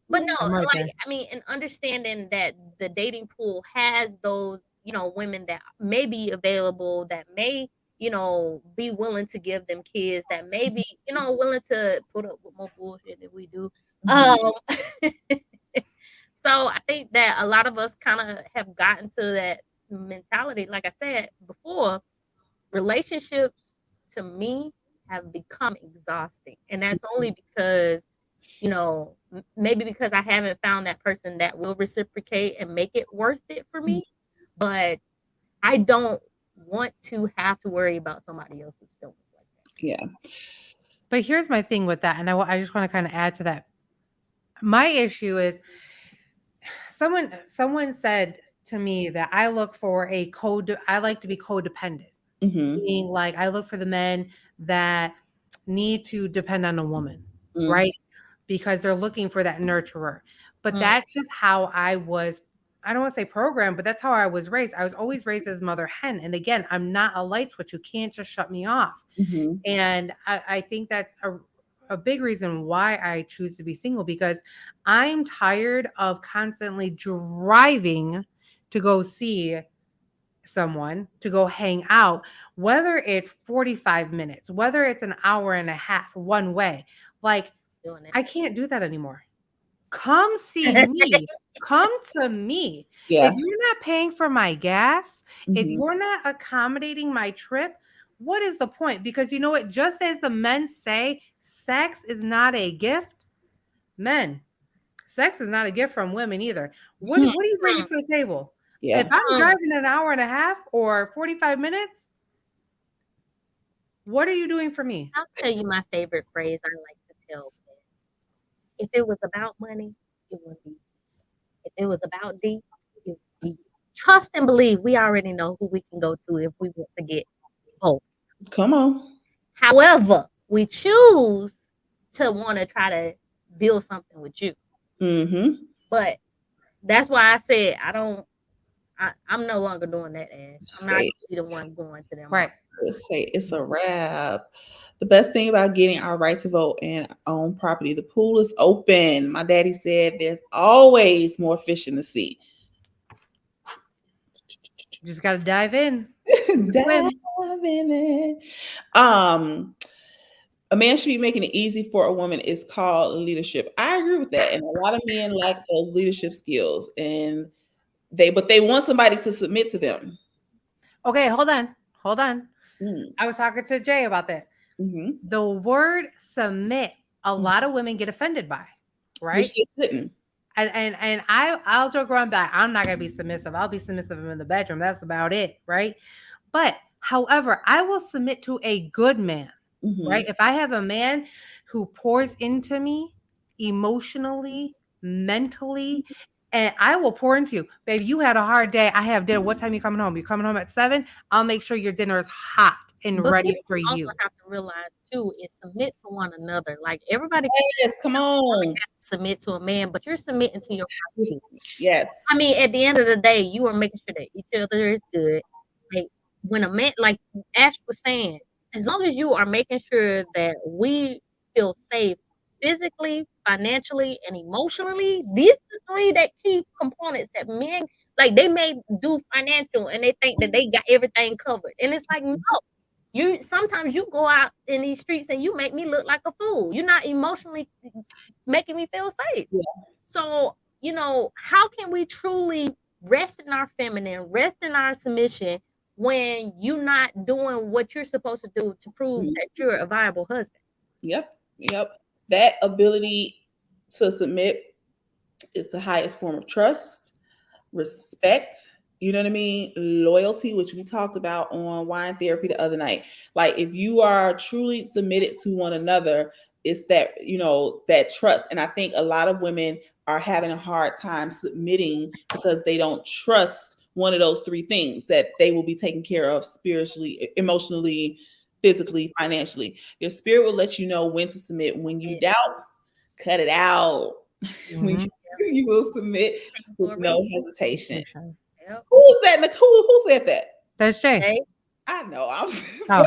But no, like I mean, and understanding that the dating pool has those, you know, women that may be available, that may, you know, be willing to give them kids, that may be, you know, willing to put up with more bullshit than we do. So I think that a lot of us kind of have gotten to that mentality. Like I said before, relationships to me have become exhausting. And that's only because, you know, maybe because I haven't found that person that will reciprocate and make it worth it for me. But I don't want to have to worry about somebody else's feelings like that. Yeah. But here's my thing with that. And I just want to kind of add to that. My issue is someone said to me that I look for I like to be codependent. Meaning like I look for the men that need to depend on a woman, right? Because they're looking for that nurturer. But that's just how I was I don't want to say program, but that's how I was raised. I was always raised as mother hen. And again, I'm not a light switch. You can't just shut me off. Mhm. And I think that's a big reason why I choose to be single, because I'm tired of constantly driving to go see someone, to go hang out, whether it's 45 minutes, whether it's an hour and a half one way. Like, Doing it. I can't do that anymore. Come see me. Come to me. Yeah. If you're not paying for my gas, if Mhm. you're not accommodating my trip, what is the point? Because you know what? Just as the men say, sex is not a gift. Men, sex is not a gift from women either. What are you bringing to the table? Yeah. If I'm driving an hour and a half or 45 minutes, what are you doing for me? I'll tell you my favorite phrase I like to tell men. If it was about money, it would be. If it was about D, it would be. Trust and believe we already know who we can go to if we want to get both. Come on. However, we choose to want to try to build something with you. Mm-hmm. But that's why I said I'm no longer doing that, Ash. I'm not Say gonna be the one going to them. Right. Say it's a wrap. The best thing about getting our right to vote and own property, the pool is open. My daddy said there's always more fish in the sea. You just got to dive in. Dive in it. A man should be making it easy for a woman is called leadership. I agree with that. And a lot of men lack those leadership skills, and they want somebody to submit to them. Okay, hold on. Mm. I was talking to Jay about this. Mm-hmm. The word submit, a lot of women get offended by, right? Which they shouldn't. And I'll joke around that I'm not gonna be submissive. I'll be submissive in the bedroom. That's about it, right? But however, I will submit to a good man, Mm-hmm. right? If I have a man who pours into me emotionally, mentally, and I will pour into you. Babe, you had a hard day. I have dinner. What time you coming home? You coming home at 7? I'll make sure your dinner is hot and But ready people for also you. have to realize too is submit to one another. Like everybody Yes, come on. has to submit to a man, but you're submitting to your partner. Yes. I mean, at the end of the day, you are making sure that each other is good. Like when a man, like Ash was saying, as long as you are making sure that we feel safe physically, financially, and emotionally, these are the three that key components that men like they may do financial and they think that they got everything covered. And it's like, no. You sometimes you go out in these streets and you make me look like a fool. You're not emotionally making me feel safe. Yeah. So, you know, how can we truly rest in our feminine, rest in our submission when you're not doing what you're supposed to do to prove that you're a viable husband? Yep. That ability to submit is the highest form of trust, respect, you know what I mean? Loyalty, which we talked about on Wine Therapy the other night. Like if you are truly submitted to one another, it's that, you know, that trust. And I think a lot of women are having a hard time submitting because they don't trust one of those three things, that they will be taken care of spiritually, emotionally, physically, financially. Your spirit will let you know when to submit. When you doubt, cut it out. When you will submit with no hesitation. Yep. Who's that? Who said that? That's Jay. Okay. I know. Oh.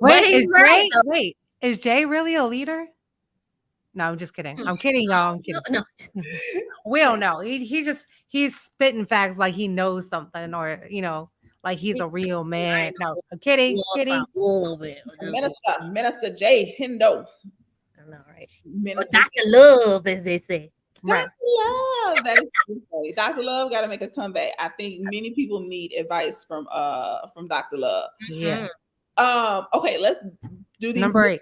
But he's right, though. Wait, is Jay really a leader? No, I'm just kidding. I'm kidding, y'all. I'm kidding. No. We don't know. He's spitting facts like he knows something, or you know, like he's a real man. No, I'm kidding. A little bit. Minister Jay Hendo. I know, right? Minister Dr. Love, as they say. Right. Dr. Love. That is so funny. Dr. Love got to make a comeback. I think many people need advice from Dr. Love. Yeah. Okay, let's do these Number 8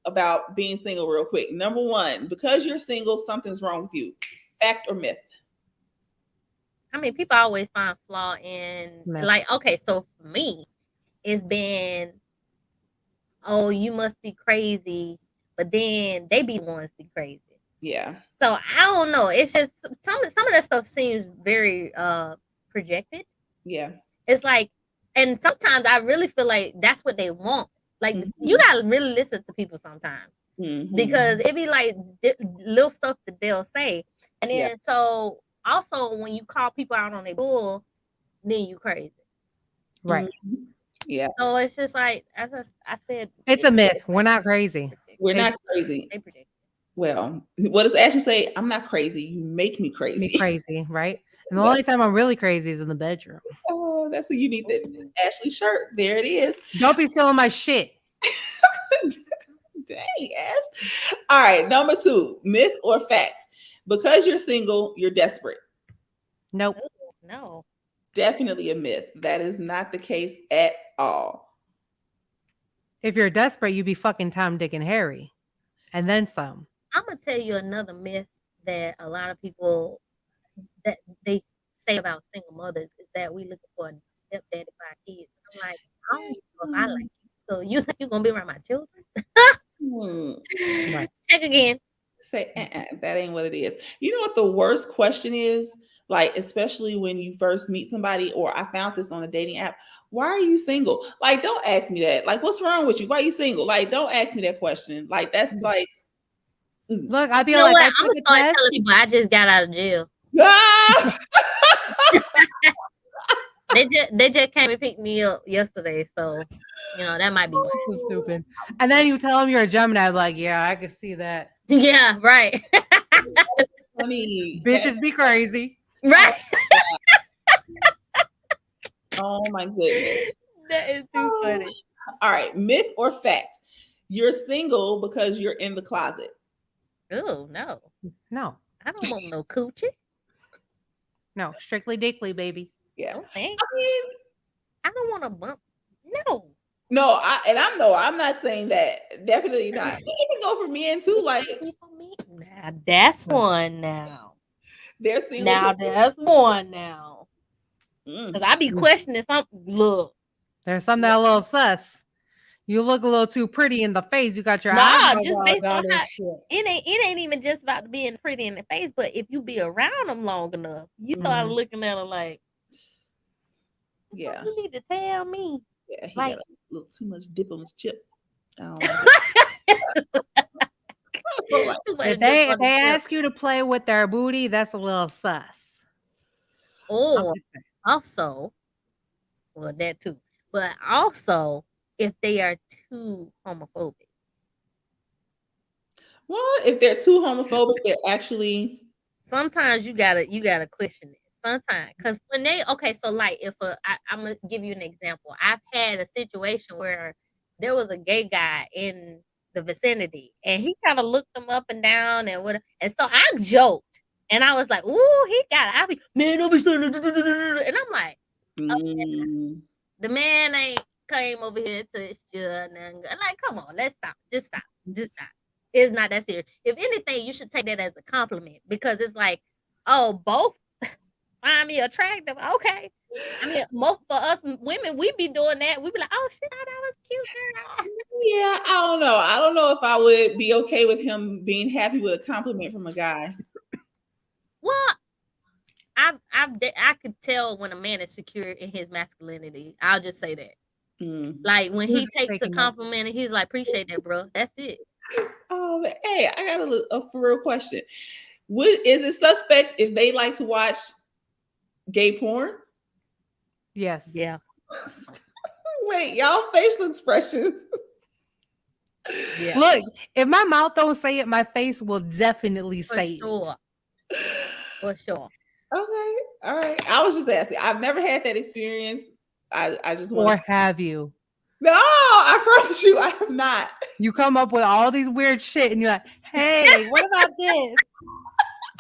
about being single real quick. Number 1, because you're single, something's wrong with you. Fact or myth? I mean, people always find flaw in like, okay, so for me, it's been, oh, you must be crazy, but then they be the ones be crazy. Yeah. So I don't know. It's just some of that stuff seems very projected. Yeah. It's like, and sometimes I really feel like that's what they want. Like you gotta really listen to people sometimes because it be like little stuff that they'll say, and then so also when you call people out on their bull, then you crazy. Right. Mhm. Yeah, So it's just like as I said, It's a myth. We're not crazy. we're They not crazy. They predict. Well, what does Ashley say? I'm not crazy. You make me me crazy. crazy, right? And the only time I'm really crazy is in the bedroom. Oh, that's what you need. That Ashley shirt. There it is. Don't be stealing my shit. Dang, Ash. All right, number 2, myth or fact? Because you're single, you're desperate. Nope. No. Definitely a myth. That is not the case at all. If you're desperate, you be fucking Tom, Dick, and Harry. And then some. I'm gonna tell you another myth that a lot of people that they say about single mothers is that we looking for a stepdaddy for our kids. I'm like, I don't know if I like you. So you think you're gonna be around my children? Hmm. Right. Check again. Say, that ain't what it is. You know what the worst question is? Like, especially when you first meet somebody, or I found this on a dating app. Why are you single? Like, don't ask me that. Like, what's wrong with you? Why are you single? Like, don't ask me that question. Like, that's like, Look, I'd be You know like, what? I I'm gonna took a start test. telling people I just got out of jail. ah! They just came and picked me up yesterday, so you know that might be why. So stupid. And then you tell them you're a Gemini, like, yeah, I can see that. Yeah, right. Funny. Bitches be crazy. Right. Oh my goodness. That is too funny. All right, myth or fact? You're single because you're in the closet. Oh no. No, I don't want no coochie. no, strictly dickly, baby. Yeah. No thanks. I mean, I don't want to bump. No. no, I'm not saying that. Definitely not. But it can go for men too. Like, Now that's one now. they're single. Now that's one now. Mm. Cause I be questioning something. Look. There's some that a little sus. You look a little too pretty in the face. You got your Nah, eyebrows just all based down on and how shit. it ain't even just about being pretty in the face, but if you be around them long enough, you start Mhm. looking at them like, Yeah. you need to tell me. Yeah, he Like- got a little too much dip on his chip. I don't like it. Too much If they dip on the chip. ask you to play with their booty, that's a little sus. I'm Or just saying. also, well, that too, but also if they are too homophobic. Well, if they're too homophobic, they're actually Sometimes you gotta question it. Sometimes, because when they so like if I'm gonna give you an example. I've had a situation where there was a gay guy in the vicinity, and he kind of looked them up and down and what, and so I joked, and I was like, "Ooh, he got it." I be, man, don't be saying that," and I'm like, the man ain't came over here to touch you, and like, come on, let's stop, just stop. It's not that serious. If anything, you should take that as a compliment, because it's like, oh, both find me attractive. Okay. I mean, most for us women, we be doing that. We be like, oh shit, oh, that was cute, girl. Yeah, I don't know. I don't know if I would be okay with him being happy with a compliment from a guy. Well, I could tell when a man is secure in his masculinity. I'll just say that. Like when he Who's takes a taking that? compliment and he's like, appreciate that, bro. That's it. Oh, but hey, I got a for real question. Is it suspect if they like to watch gay porn? Yes. Yeah. Wait, y'all facial expressions. Yeah. Look, if my mouth don't say it, my face will definitely For say sure. For sure. Okay, all right. I was just asking. I've never had that experience. I just it. want. Or have you? No, I promise you, I have not. You come up with all these weird shit and you're like, hey, what about this?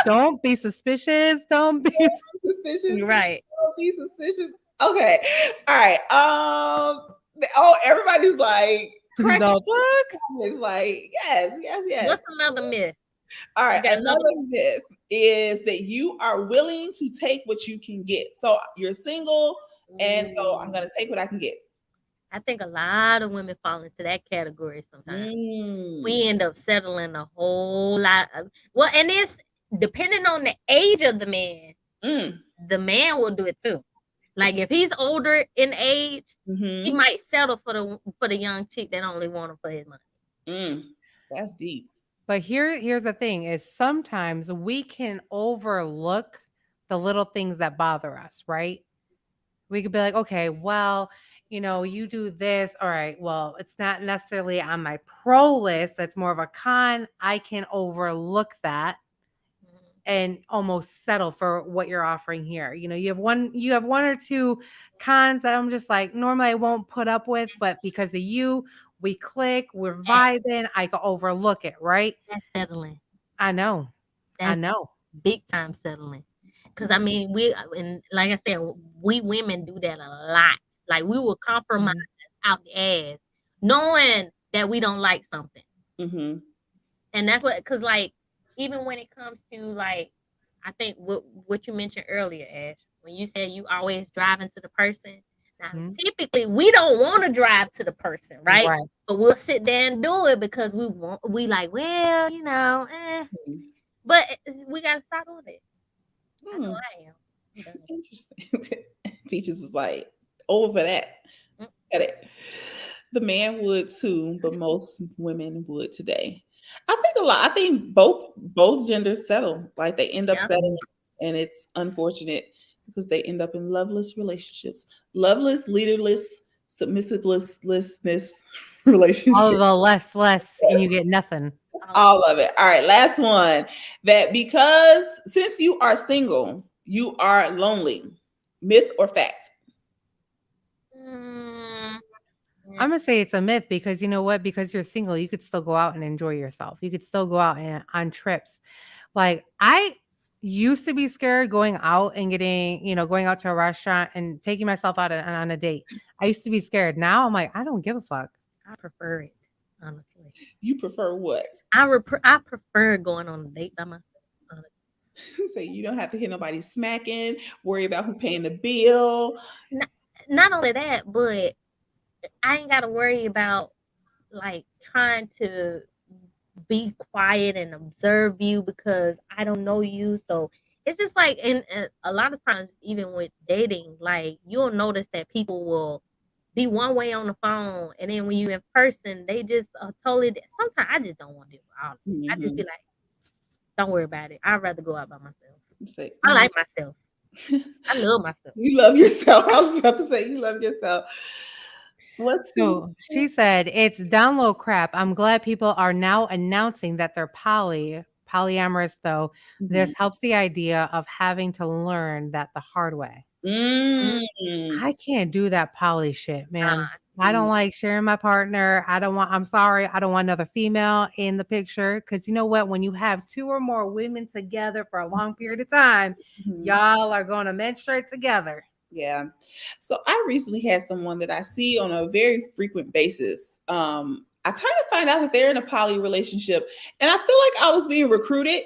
Don't be suspicious. Don't be Suspicious. You're right. Don't be suspicious. Okay, all right. Oh, everybody's like, the fuck. it's like, yes. What's another myth? All right, You got another myth is that you are willing to take what you can get. So you're single, and so I'm gonna take what I can get. I think a lot of women fall into that category sometimes. We end up settling a whole lot of, well, and it's depending on the age of the man. The man will do it too. Like if he's older in age, he might settle for the young chick that only want him for his money. That's deep. But here's the thing is sometimes we can overlook the little things that bother us, right? We could be like, okay, well, you do this. All right. Well, it's not necessarily on my pro list. That's more of a con. I can overlook that and almost settle for what you're offering here. You have one or two cons that I'm just like, normally I won't put up with, but because of you, we click, we're vibing, I can overlook it, right? That's settling. I know. That's I know. big time settling. Because I mean, and like I said, we women do that a lot. Like we will compromise out the ass, knowing that we don't like something. Mm-hmm. And that's what, because like, even when it comes to like, I think what you mentioned earlier, Ash, when you said you always driving to the person. Now, typically we don't want to drive to the person, right? But we'll sit there and do it because we like, well, but we gotta stop doing it. I know I am. Interesting. Peaches is like, over for that. Got it. The man would too, but most women would today. I think both genders settle. Like they end up settling, and it's unfortunate because they end up in loveless relationships. Loveless, leaderless, submissivelessness relationships. All of the less, and you get nothing. All of it. All right, last one. That because since you are single, you are lonely. Myth or fact? I'm gonna say it's a myth because you know what? Because you're single, you could still go out and enjoy yourself. You could still go out and on trips. Like I used to be scared going out and going out to a restaurant and taking myself out on a date. I used to be scared. Now I'm like, I don't give a fuck. I prefer it, honestly. You prefer what? I prefer going on a date by myself. So you don't have to hear nobody smacking, worry about who paying the bill. Not only that, but I ain't got to worry about like trying to be quiet and observe you because I don't know you. So it's just like, and a lot of times, even with dating, like you'll notice that people will be one way on the phone, and then when you in person, they just totally. Sometimes I just don't want to do it. I just be like, don't worry about it. I'd rather go out by myself. I like myself. I love myself. You love yourself. I was about to say you love yourself. So she said it's download crap. I'm glad people are now announcing that they're polyamorous though. This helps the idea of having to learn that the hard way. I can't do that poly shit, man. I don't like sharing my partner. I'm sorry. I don't want another female in the picture. Cause you know what? When you have two or more women together for a long period of time, y'all are going to menstruate together. Yeah. So I recently had someone that I see on a very frequent basis. I kind of find out that they're in a poly relationship, and I feel like I was being recruited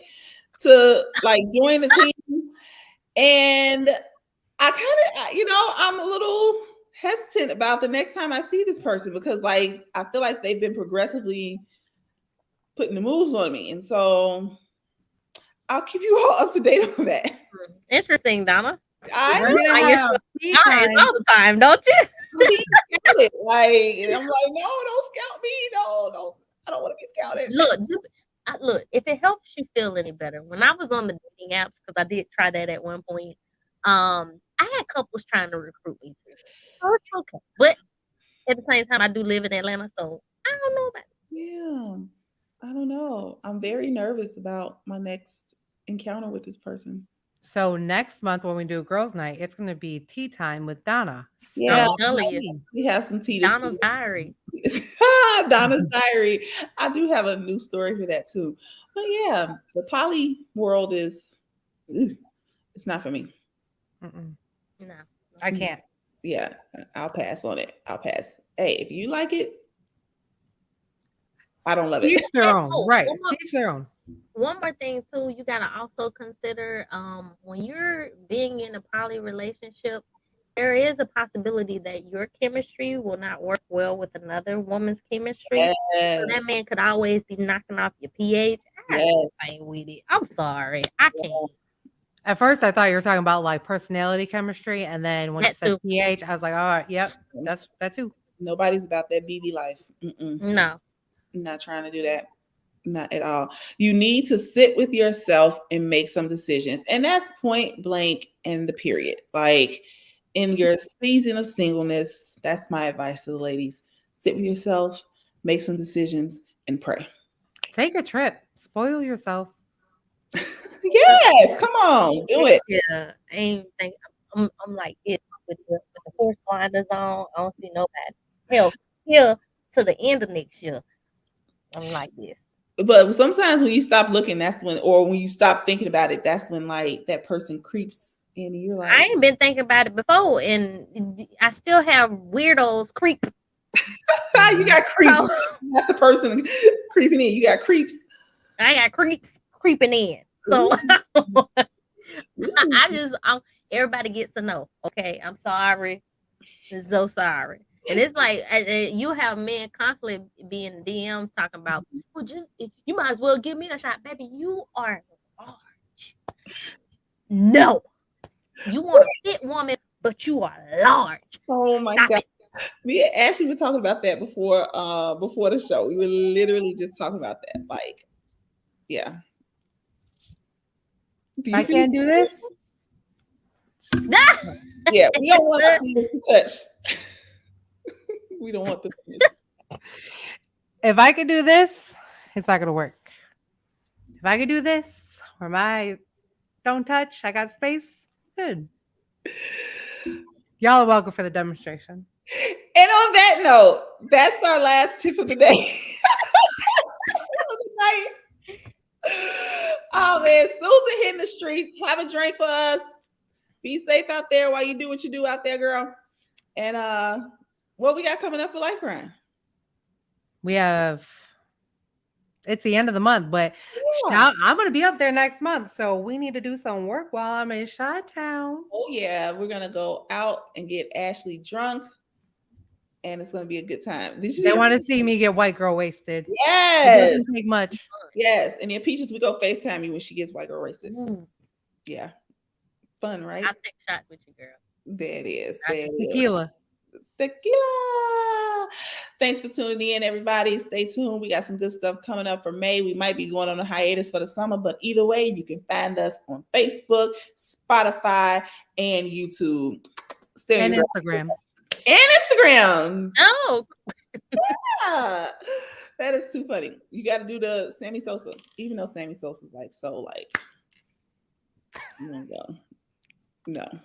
to like join the team. And I kind of, I'm a little hesitant about the next time I see this person because like I feel like they've been progressively putting the moves on me. And so I'll keep you all up to date on that. Interesting, Donna. I all the time, don't you? Like I'm like, no, don't scout me. No, I don't want to be scouted. Look, if it helps you feel any better, when I was on the dating apps, because I did try that at one point, I had couples trying to recruit me too. So it's okay. But at the same time, I do live in Atlanta, so I don't know about it. Yeah. I don't know. I'm very nervous about my next encounter with this person. So next month when we do girls' night, it's going to be tea time with Donna. Yeah, we have some tea. Donna's diary. Donna's diary. I do have a new story for that too. But yeah, the poly world it's not for me. No, I can't. Yeah, I'll pass on it. I'll pass. Hey, if you like it, I don't love it. Teach their own, right? Teach their own. One more thing too, you gotta also consider when you're being in a poly relationship, there is a possibility that your chemistry will not work well with another woman's chemistry. Yes. So that man could always be knocking off your pH. I ain't with it. I'm sorry, I can't. At first, I thought you were talking about like personality chemistry, and then when you said pH, I was like, all right, yep, that's that too. Nobody's about that BB life. No, I'm not trying to do that. Not at all. You need to sit with yourself and make some decisions. And that's point blank in the period. Like in your season of singleness, that's my advice to the ladies. Sit with yourself, make some decisions, and pray. Take a trip. Spoil yourself. Yes, come on, do it. Yeah, I ain't think I'm like this with the horse blinders on. I don't see nobody. Hell, still to the end of next year. I'm like this. But sometimes when you stop looking, that's when, or when you stop thinking about it, that's when like that person creeps in and you're like, I ain't been thinking about it before, and I still have weirdos creep. you got creeps. So, Not the person creeping in. You got creeps. I got creeps creeping in. So everybody gets to know. Okay, I'm sorry. I'm so sorry. And it's like you have men constantly being DMs talking about, well, just you might as well give me a shot, baby. You are large. No, you want a fit woman, but you are large. Oh my Stop God. it. Me and Ashley were talking about that before the show. We were literally just talking about that. Like, yeah. Do I see- can't do this. Yeah, we don't want the penis to touch. We don't want the penis. If I could do this, it's not gonna work. If I could do this, where my don't touch, I got space. Good. Y'all are welcome for the demonstration. And on that note, that's our last tip of the day. Oh man, Susan hitting the streets. Have a drink for us. Be safe out there while you do what you do out there, girl. And what we got coming up for Life Grind? We have. It's the end of the month, but Yeah. I'm going to be up there next month, so we need to do some work while I'm in Chi-Town. Oh yeah, we're gonna go out and get Ashley drunk, and it's gonna be a good time. Did you? They want to see me get white girl wasted. It Yes, doesn't take much. yes. And then Peaches, we go FaceTime you when she gets white girl wasted. Yeah, fun, right? I'll take shots with you, girl. There it is. There it is. Tequila. Tequila. Thanks for tuning in, everybody. Stay tuned. We got some good stuff coming up for May. We might be going on a hiatus for the summer, but either way, you can find us on Facebook, Spotify, and YouTube. And Instagram. And Instagram. Oh, Yeah. That is too funny. You got to do the Sammy Sosa, even though Sammy Sosa's like so like. No.